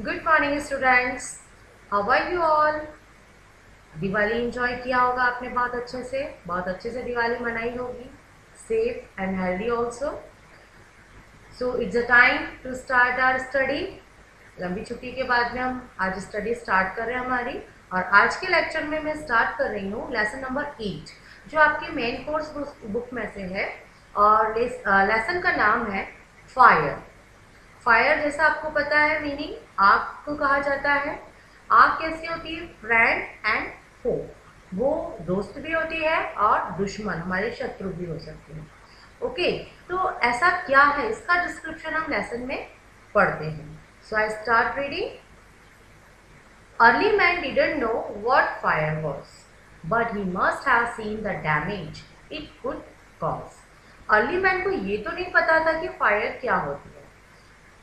Good morning students, how are you all. Diwali enjoy किया होगा आपने बहुत अच्छे से दिवाली मनाई होगी, safe and healthy also. So it's a time to start our study. लंबी छुट्टी के बाद में हम आज स्टडी स्टार्ट कर रहे हैं हमारी। और आज के लेक्चर में मैं स्टार्ट कर रही हूँ लेसन नंबर 8, जो आपकी मेन कोर्स बुक में से है। और लेसन का नाम है फायर। फायर जैसा आपको पता है मीनिंग, आग को कहा जाता है। आग कैसी होती है? फ्रेंड एंड फो। वो दोस्त भी होती है और दुश्मन, हमारे शत्रु भी हो सकते हैं। ओके, तो ऐसा क्या है इसका डिस्क्रिप्शन हम लेसन में पढ़ते हैं। So I start reading. Early man didn't know what fire was, but he must have seen the damage it could cause. Early man को ये तो नहीं पता था कि फायर क्या होती है,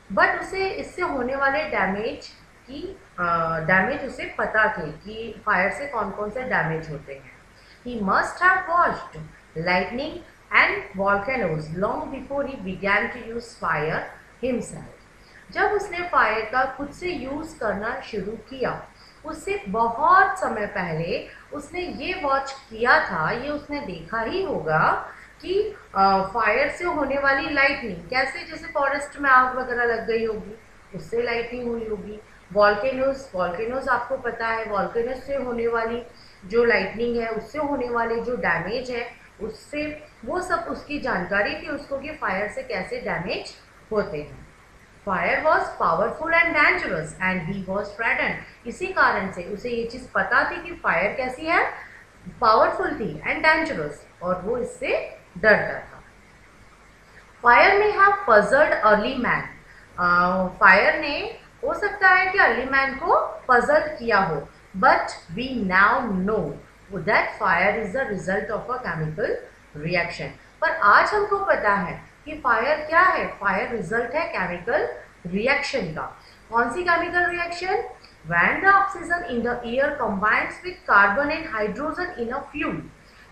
बट उसे इससे होने वाले डैमेज उसे पता थे कि फायर से कौन कौन से डैमेज होते हैं। He must have watched lightning and volcanoes long before he began to use fire himself. जब उसने फायर का खुद से यूज करना शुरू किया, उससे बहुत समय पहले उसने ये वॉच किया था, ये उसने देखा ही होगा कि फायर से होने वाली लाइटनिंग कैसे, जैसे फॉरेस्ट में आग वगैरह लग गई होगी उससे लाइटनिंग हुई होगी। वॉल्केनोज आपको पता है, वॉल्केनोज से होने वाली जो लाइटनिंग है, उससे होने वाले जो डैमेज है, उससे वो सब उसकी जानकारी थी उसको कि फायर से कैसे डैमेज होते हैं। Fire was powerful and dangerous and he was frightened. इसी कारण से उसे ये चीज़ पता थी कि फायर कैसी है, पावरफुल थी एंड डेंजरस, और वो इससे डरता था। फायर में have puzzled early man. Fire ने हो सकता है कि अर्ली मैन को पजल किया हो, but we now know that fire is the result of a chemical reaction. पर आज हमको पता है कि फायर क्या है। फायर रिजल्ट है केमिकल रिएक्शन का। कौन सी chemical reaction? When the oxygen in the air combines with carbon and hydrogen in a fuel।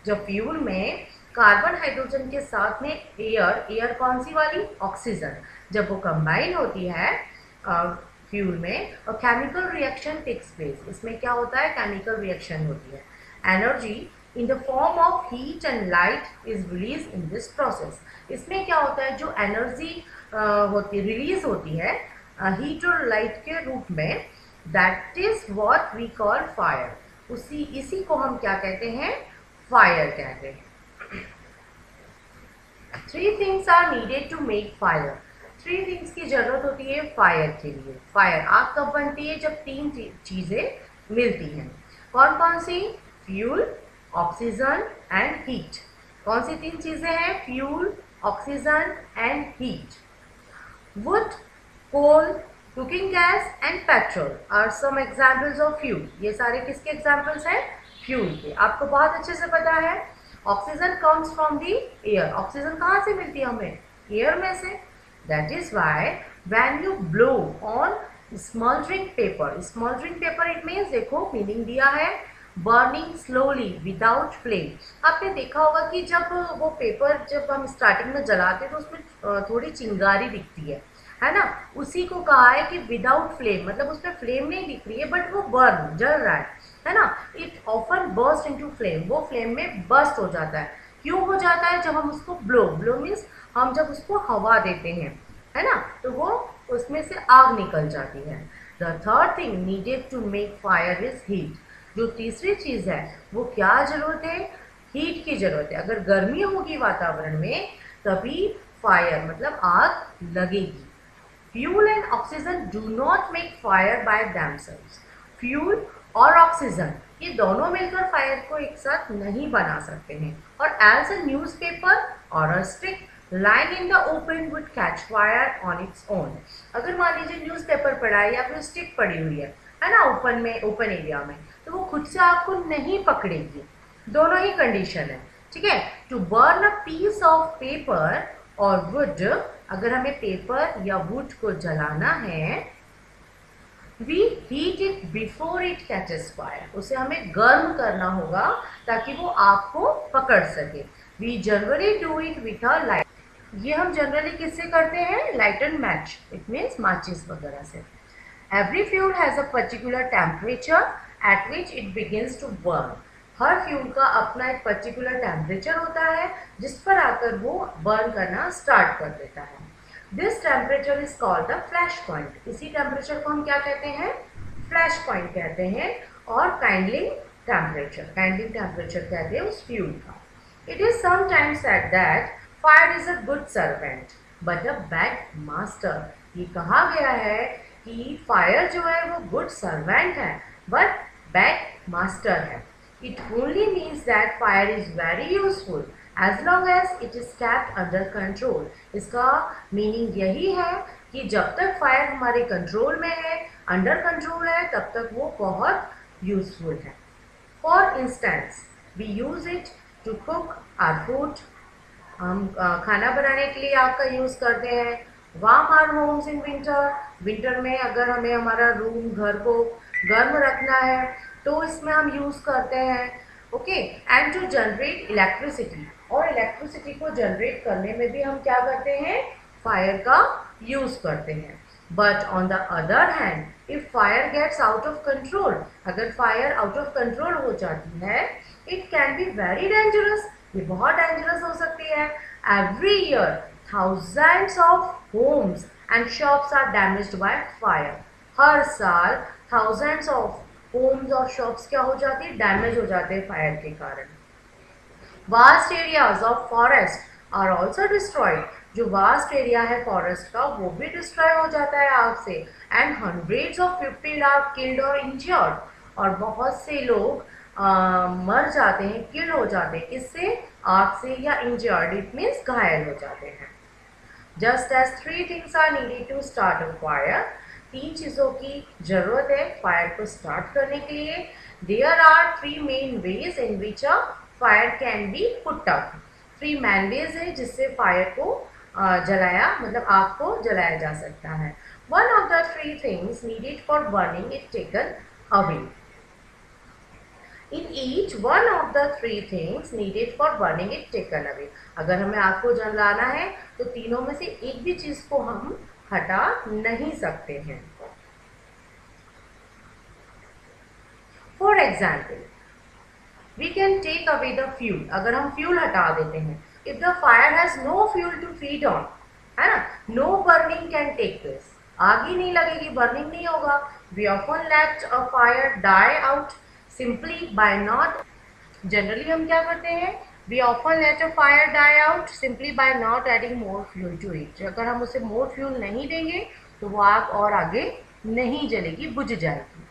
जब फ्यूल में कार्बन हाइड्रोजन के साथ में एयर कौन सी वाली? ऑक्सीजन। जब वो कंबाइन होती है फ्यूल में, और केमिकल रिएक्शन टेक्स प्लेस। इसमें क्या होता है? केमिकल रिएक्शन होती है। Energy in the form of heat and light is release in this process. इसमें क्या होता है? जो एनर्जी होती रिलीज होती है हीट और लाइट के रूप में, that is what we call fire. इसी को हम क्या कहते हैं? फायर कहते हैं। 3 things are needed to make fire। 3 things की जरूरत होती है फायर के लिए। फायर आग कब बनती है? जब 3 चीजें मिलती हैं। कौन कौन सी? Fuel, oxygen and heat. कौन सी 3 चीजें हैं? Fuel, oxygen and heat. Wood, coal, cooking gas and petrol are some examples of fuel. ये सारे किसके एग्जाम्पल्स हैं? फ्यूल के। आपको बहुत अच्छे से पता है oxygen comes from the air. Oxygen कहाँ से मिलती है हमें? एयर में से। That is why when you blow on smouldering paper, smouldering paper it means, देखो मीनिंग दिया है, बर्निंग स्लोली विदाउट फ्लेम। आपने देखा होगा कि जब वो पेपर जब हम स्टार्टिंग में जलाते हैं तो उसमें थोड़ी चिंगारी दिखती है ना? उसी को कहा है कि विदाउट फ्लेम, मतलब उसमें फ्लेम नहीं दिख रही है बट वो बर्न जल रहा है ना? It often burst into flame. वो फ्लेम में बर्स्ट हो जाता है। क्यों हो जाता है? जब हम उसको ब्लो मीन्स हम जब उसको हवा देते हैं, है ना, तो वो उसमें से आग निकल जाती है। The third thing needed to make fire is heat. जो तीसरी चीज है वो क्या जरूरत है? हीट की जरूरत है। अगर गर्मी होगी वातावरण में तभी फायर मतलब आग लगेगी। Fuel and oxygen do not make fire by themselves. Fuel और ऑक्सीजन ये दोनों मिलकर फायर को एक साथ नहीं बना सकते हैं। और एज अ न्यूज़पेपर और a stick lying in the open would catch fire on its own। अगर मान लीजिए न्यूज़पेपर पड़ा है या फिर स्टिक पड़ी हुई है ना, ओपन एरिया में, तो वो खुद से आग को नहीं पकड़ेगी। दोनों ही कंडीशन है, ठीक है। To burn a piece of paper और वुड, अगर हमें पेपर या वुड को जलाना है, we heat it before it catches fire. उसे हमें गर्म करना होगा ताकि वो आग को पकड़ सके। We generally do it with a light. ये हम जनरली किससे करते हैं? Light and match, it means माचिस वगैरह से। Every fuel has a particular temperature at which it begins to burn. Her fuel का अपना एक पर्टिकुलर टेम्परेचर होता है जिस पर आकर वो बर्न करना स्टार्ट कर देता है. This temperature is called the flash point. इसी टेम्परेचर को हम क्या कहते हैं? फ्लैश पॉइंट कहते हैं. और काइंडलिंग टेम्परेचर कहते हैं उस फ्यूल का. It is sometimes said that fire is a good servant but a bad master. ये कहा गया है कि फायर जो है वो गुड सर्वेंट है बट बैड मास्टर है. It only means that fire is very useful as long as it is kept under control. इसका मीनिंग यही है कि जब तक फायर हमारे कंट्रोल में है, अंडर कंट्रोल है, तब तक वो बहुत यूजफुल है. For instance we use it to cook our food. हम खाना बनाने के लिए आग का यूज़ करते हैं. Warm our homes in winter. Winter में अगर हमें हमारा रूम, घर को गर्म रखना है तो इसमें हम यूज़ करते हैं. Okay. And to generate electricity. और इलेक्ट्रिसिटी को जनरेट करने में भी हम क्या करते हैं? फायर का यूज़ करते हैं. But on the other hand if fire gets out of control, अगर फायर आउट ऑफ कंट्रोल हो जाती है, it can be very dangerous. ये बहुत डेंजरस हो सकती है. Every year thousands of homes and shops are damaged by fire. हर साल थाउजेंड्स ऑफ होम्स और शॉप्स क्या हो जाती है? डैमेज हो जाते हैं फायर के कारण. Vast areas of forest are also destroyed. जो वास्ट एरिया है फॉरेस्ट का वो भी डिस्ट्रॉय हो जाता है आग से. And hundreds of people are killed और इंजर्ड. और बहुत से लोग मर जाते हैं, किल हो जाते हैं. इससे? आग से या इंजर्ड, इट मीन्स घायल हो जाते हैं. Just as 3 things are needed to start a fire. 3 चीज़ों की ज़रूरत है फायर को स्टार्ट करने के लिए. There are 3 main ways in which a fire can be put out. 3 main ways है जिससे फायर को जलाया, मतलब आग को जलाया जा सकता है. One of the 3 things needed for burning is taken away. In each one of the 3 things needed for burning it taken away. अगर हमें आग को जलाना है तो तीनों में से एक भी चीज को हम हटा नहीं सकते हैं. For example, we can take away the fuel. अगर हम फ्यूल हटा देते हैं, if the fire has no fuel to feed on, है ना, no burning can take place. आग ही नहीं लगेगी, बर्निंग नहीं होगा. We often let a fire die out simply by not. Generally हम क्या करते हैं? We often let a fire die out simply by not adding more fuel to it. अगर हम उसे more fuel नहीं देंगे तो वो आग और आगे नहीं जलेगी, बुझ जाएगी.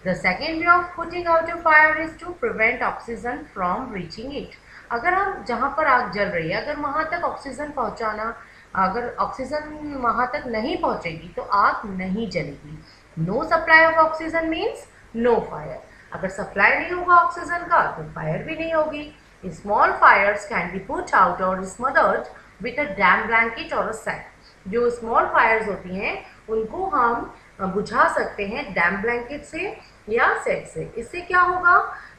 The second way of putting out a fire is to prevent oxygen from reaching it. अगर हम जहाँ पर आग जल रही है, अगर वहाँ तक ऑक्सीजन पहुँचाना, अगर ऑक्सीजन वहाँ तक नहीं पहुँचेगी तो आग नहीं जलेगी. No supply of oxygen means no fire. अगर सप्लाई नहीं होगा ऑक्सीजन का तो फायर भी नहीं होगी. Small fires can be put out और smothered with a damp blanket और अ सैक. जो स्मॉल फायर्स होती हैं उनको हम बुझा सकते हैं डैम ब्लैंकेट से या सेट से. इससे क्या होगा?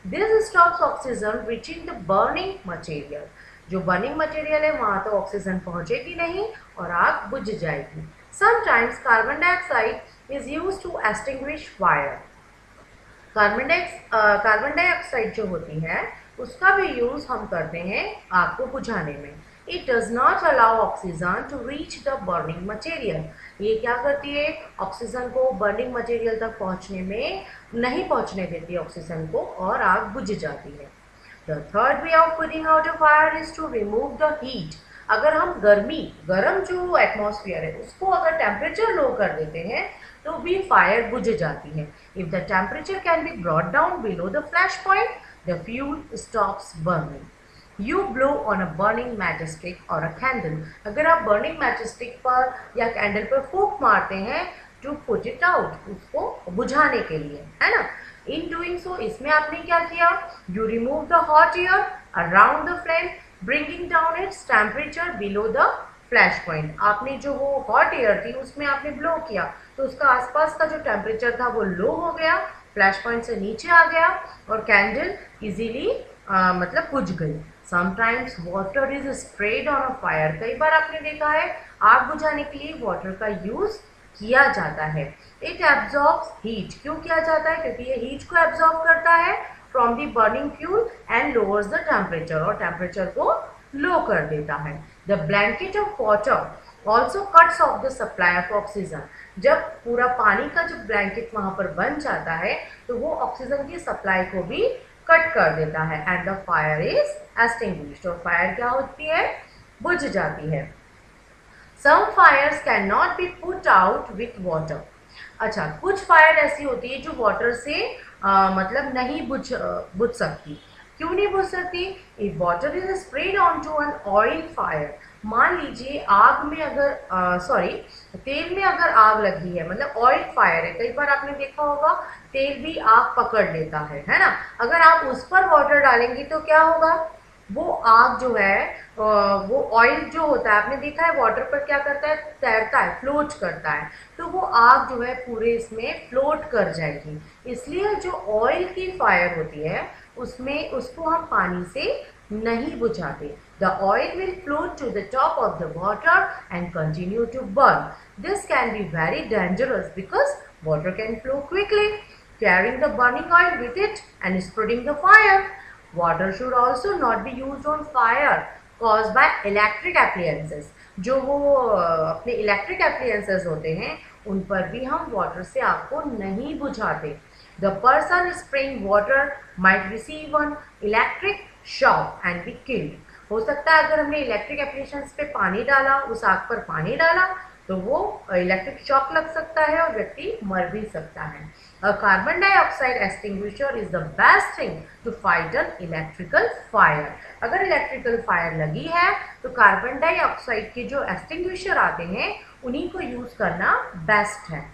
This stops oxygen reaching the burning material. जो बर्निंग मटेरियल है वहाँ तो ऑक्सीजन पहुँचेगी नहीं और आग बुझ जाएगी. Sometimes carbon dioxide is used to extinguish fire. Carbon dioxide जो होती है उसका भी यूज़ हम करते हैं आग को बुझाने में. It does not allow oxygen to reach the burning material. ये क्या करती है? ऑक्सीजन को बर्निंग मटेरियल तक पहुंचने में नहीं पहुंचने देती ऑक्सीजन को और आग बुझ जाती है. The third way of putting out a fire is to remove the heat. अगर हम गर्म जो एटमॉस्फेयर है उसको अगर टेम्परेचर लो कर देते हैं तो भी फायर बुझ जाती है. If the temperature can be brought down below the flash point, the fuel stops burning. You blow on a burning match stick और अ कैंडल. अगर आप बर्निंग मैच स्टिक पर या कैंडल पर फूंक मारते हैं टू पुट इट आउट, उसको बुझाने के लिए, है ना. इन डूइंग सो, इसमें आपने क्या किया? You remove the hot air around the flame bringing down its temperature below the flash point. आपने जो वो हॉट एयर थी उसमें आपने ब्लो किया तो उसका आसपास का जो टेम्परेचर था वो लो हो गया, फ्लैश पॉइंट से नीचे आ गया और कैंडल इजीली मतलब बुझ गई. Sometimes water is spread on a fire. कई बार आपने देखा है आग बुझाने के लिए वाटर का यूज़ किया जाता है. इट एब्जॉर्ब्स हीट, क्यों किया जाता है? क्योंकि ये हीट को एब्जॉर्ब करता है from the burning fuel and lowers the temperature, और टेम्परेचर को लो कर देता है। The blanket of water also cuts of the supply of oxygen, जब पूरा पानी का जब ब्लैंकेट वहां पर बन जाता है तो वो ऑक्सीजन की सप्लाई को भी कट कर देता है, and the fire is extinguished, और फायर क्या होती है? बुझ जाती है। Some fires can not be put out with water. अच्छा, कुछ फायर ऐसी होती है जो वाटर से मतलब नहीं बुझ सकती। क्यों नहीं बुझ सकती? If water is spread on to an oil fire, मान लीजिए आग में अगर तेल में अगर आग लगी है, मतलब ऑयल फायर है, कई बार आपने देखा होगा तेल भी आग पकड़ लेता है ना। अगर आप उस पर वाटर डालेंगे तो क्या होगा? वो आग जो है वो ऑयल जो होता है, आपने देखा है वाटर पर क्या करता है? तैरता है, फ्लोट करता है, तो वो आग जो है पूरे इसमें फ्लोट कर जाएगी। इसलिए जो ऑयल की फायर होती है उसमें उसको हम पानी से नहीं बुझाते। The oil will float to the top of the water and continue to burn. This can be very dangerous because water can flow quickly, carrying the burning oil with it and spreading the fire. Water should also not be used on fire caused by electric appliances. जो वो अपने electric appliances होते हैं उन पर भी हम water से आग को नहीं बुझाते। The person spraying water might receive an electric shock and be killed. हो सकता है अगर हमने इलेक्ट्रिक एप्लीकेशंस पे पानी डाला, उस आग पर पानी डाला, तो वो इलेक्ट्रिक शॉक लग सकता है और व्यक्ति मर भी सकता है। A carbon dioxide extinguisher is the best thing to fight an electrical fire. अगर इलेक्ट्रिकल फायर लगी है तो कार्बन डाइऑक्साइड के जो एक्सटिंग्विशर आते हैं उन्हीं को यूज करना बेस्ट है।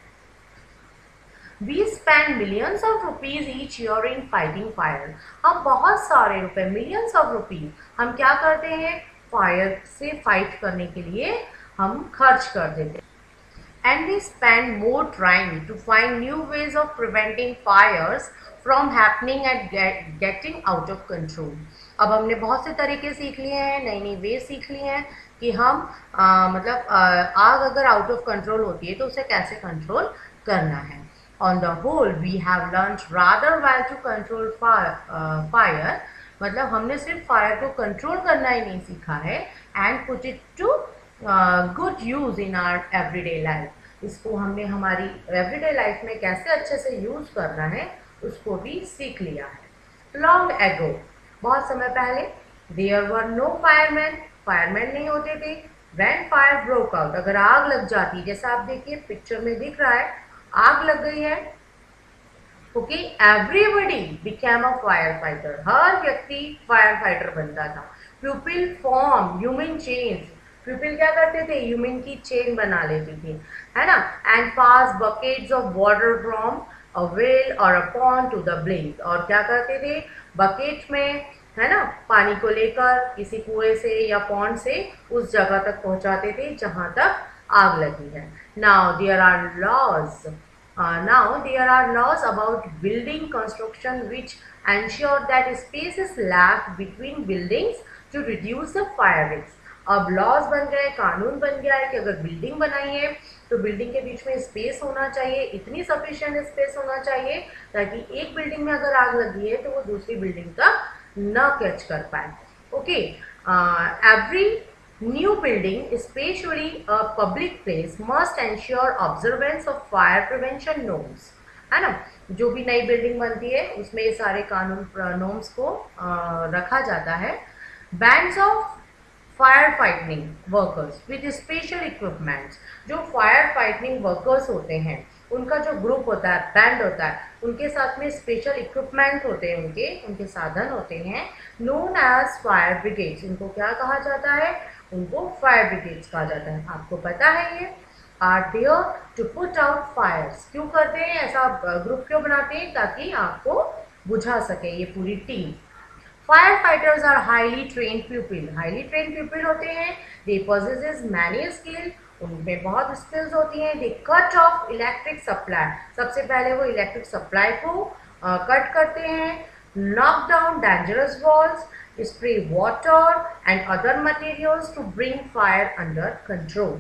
We spend millions of rupees each year in fighting fire. हम बहुत सारे रुपए, millions of rupees, हम क्या करते हैं? फायर से फाइट करने के लिए हम खर्च कर देते हैं। And we spend more trying to find new ways of preventing fires from happening and getting out of control. अब हमने बहुत से तरीके सीख लिए हैं, नई नई वे सीख लिए हैं कि हम आग अगर आउट ऑफ कंट्रोल होती है तो उसे कैसे कंट्रोल करना है। On the whole, we have learned rather well to control fire. मतलब हमने सिर्फ फायर को कंट्रोल करना ही नहीं सीखा है, and put it to good use in our everyday life. इसको हमने हमारी एवरीडे लाइफ में कैसे अच्छे से यूज करना है उसको भी सीख लिया है। Long ago, बहुत समय पहले, there were no firemen. Fireman नहीं होते थे। When fire broke out, अगर आग लग जाती, जैसा आप देखिए पिक्चर में दिख रहा है, आग लग गई है, okay, everybody became a fire fighter, हर व्यक्ति फायर फाइटर बनता था। People form human chains, people क्या करते थे? ह्यूमन की चेन बना लेती थी, है ना। And pass buckets of water from a well और a pond to the blaze, और क्या करते थे? बकेट में, है ना, पानी को लेकर किसी कुएं से या पॉन्ड से उस जगह तक पहुंचाते थे जहां तक आग लगी है। Now there are laws about building construction which ensure that space is left between buildings to reduce the fire risks. अब लॉज बन गए, कानून बन गया है कि अगर बिल्डिंग बनाई है तो बिल्डिंग के बीच में स्पेस होना चाहिए, इतनी सफिशिएंट स्पेस होना चाहिए ताकि एक बिल्डिंग में अगर आग लगी है तो वो दूसरी बिल्डिंग का न कैच कर पाए। Okay, every new building, especially a public place, must ensure observance of fire prevention norms, है ना। जो भी नई बिल्डिंग बनती है उसमें ये सारे कानून नॉर्म्स को रखा जाता है। Bands of fire fighting workers with special equipments, जो फायर फाइटिंग वर्कर्स होते हैं उनका जो ग्रुप होता है, बैंड होता है, उनके साथ में स्पेशल इक्विपमेंट होते हैं, उनके साधन होते हैं, नोन एज फायर ब्रिगेड्स। इनको क्या कहा जाता है? उनको फायर ब्रिगेड्स कहा जाता है। आपको पता है ये are there to put out fires. क्यों करते हैं ऐसा? ग्रुप क्यों बनाते हैं? ताकि आपको बुझा सके ये पूरी team. Fire fighters are highly trained people, highly trained people होते हैं। दे पॉजेसेस मैनी स्किल, उनमें बहुत स्किल्स होती हैं। दे कट ऑफ इलेक्ट्रिक सप्लाई, सबसे पहले वो इलेक्ट्रिक सप्लाई को कट करते हैं। Knock down dangerous walls, spray water and other materials to bring fire under control.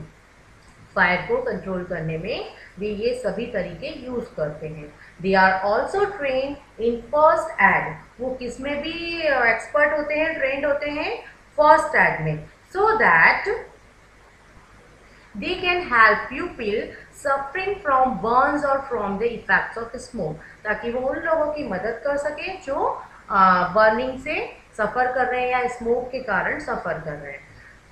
Fire को कंट्रोल करने में वे ये सभी तरीके यूज करते हैं। They are also train in first aid, वो किस में भी एक्सपर्ट होते हैं, ट्रेंड होते हैं फर्स्ट एड में, so that they can help people suffering from burns और from the effects of smoke, ताकि वो उन लोगों की मदद कर सके जो बर्निंग से सफ़र कर रहे हैं या स्मोक के कारण सफ़र कर रहे हैं।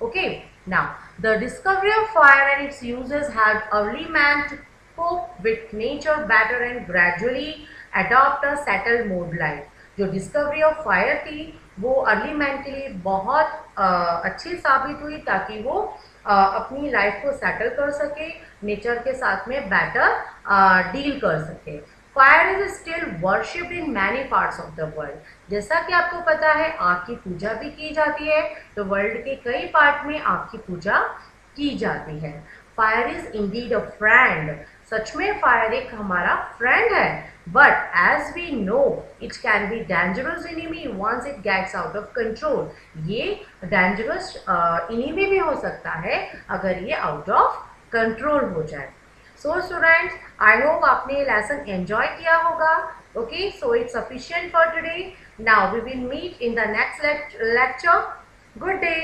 Okay, now the discovery of fire and its uses helped early man to cope with nature better and gradually adopt a settled mode life. जो डिस्कवरी ऑफ फायर थी वो अर्ली मैन के लिए बहुत अच्छी साबित हुई, ताकि वो अपनी लाइफ को सेटल कर सके, नेचर के साथ में बेटर डील कर सके। Fire is still worshipped in many parts of the world. जैसा कि आपको पता है आग की पूजा भी की जाती है, तो वर्ल्ड के कई पार्ट में आग की पूजा की जाती है। Fire is indeed a friend, सच में फायर एक हमारा फ्रेंड है, but as we know it can be dangerous enemy once it gets out of control. ये डेंजरस एनिमी भी हो सकता है अगर ये आउट ऑफ कंट्रोल हो जाए। सो स्टूडेंट्स, आई होप आपने ये लेसन एंजॉय किया होगा। Okay, so it's sufficient for today. Now we will meet in the next lecture. Good day.